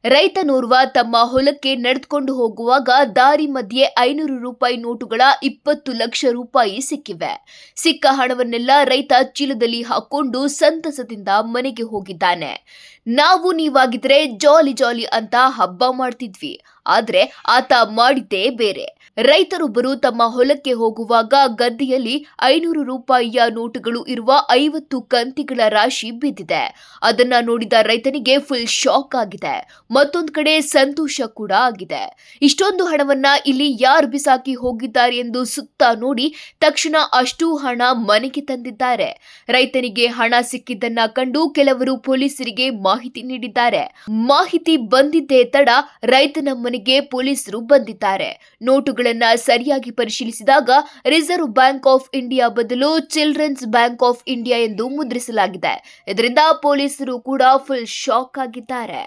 ರೈತನೋರ್ವ ತಮ್ಮ ಹೊಲಕ್ಕೆ ನಡೆದುಕೊಂಡು ಹೋಗುವಾಗ ದಾರಿ ಮಧ್ಯೆ 500 ರೂಪಾಯಿ ನೋಟುಗಳ 20 ಲಕ್ಷ ರೂಪಾಯಿ ಸಿಕ್ಕಿವೆ. ಸಿಕ್ಕ ಹಣವನ್ನೆಲ್ಲ ರೈತ ಚೀಲದಲ್ಲಿ ಹಾಕೊಂಡು ಸಂತಸದಿಂದ ಮನೆಗೆ ಹೋಗಿದ್ದಾನೆ. ನಾವು ನೀವಾಗಿದ್ರೆ ಜಾಲಿ ಜಾಲಿ ಅಂತ ಹಬ್ಬ ಮಾಡ್ತಿದ್ವಿ. ಆದ್ರೆ ಆತ ಮಾಡಿದ್ದೇ ಬೇರೆ. ರೈತರೊಬ್ಬರು ತಮ್ಮ ಹೊಲಕ್ಕೆ ಹೋಗುವಾಗ ಗದ್ದೆಯಲ್ಲಿ 500 ರೂಪಾಯಿಯ ನೋಟುಗಳು ಇರುವ 50 ಕಂತಿಗಳ ರಾಶಿ ಬಿದ್ದಿದೆ. ಅದನ್ನ ನೋಡಿದ ರೈತನಿಗೆ ಫುಲ್ ಶಾಕ್ ಆಗಿದೆ. ಮತ್ತೊಂದು ಕಡೆ ಸಂತೋಷ ಕೂಡ ಆಗಿದೆ. ಇಷ್ಟೊಂದು ಹಣವನ್ನ ಇಲ್ಲಿ ಯಾರು ಬಿಸಾಕಿ ಹೋಗಿದ್ದಾರೆ ಎಂದು ಸುತ್ತ ನೋಡಿ ತಕ್ಷಣ ಅಷ್ಟು ಹಣ ಮನೆಗೆ ತಂದಿದ್ದಾರೆ. ರೈತನಿಗೆ ಹಣ ಸಿಕ್ಕಿದ್ದನ್ನ ಕಂಡು ಕೆಲವರು ಪೊಲೀಸರಿಗೆ ಮಾಹಿತಿ ನೀಡಿದ್ದಾರೆ. ಮಾಹಿತಿ ಬಂದಿದ್ದೇ ತಡ ರೈತನ ಮನೆಗೆ ಪೊಲೀಸರು ಬಂದಿದ್ದಾರೆ. ನೋಟುಗಳನ್ನ ಸರಿಯಾಗಿ ಪರಿಶೀಲಿಸಿದಾಗ ರಿಸರ್ವ್ ಬ್ಯಾಂಕ್ ಆಫ್ ಇಂಡಿಯಾ ಬದಲು ಚಿಲ್ಡ್ರನ್ಸ್ ಬ್ಯಾಂಕ್ ಆಫ್ ಇಂಡಿಯಾ ಎಂದು ಮುದ್ರಿಸಲಾಗಿದೆ. ಇದರಿಂದ ಪೊಲೀಸರು ಕೂಡ ಫುಲ್ ಶಾಕ್ ಆಗಿದ್ದಾರೆ.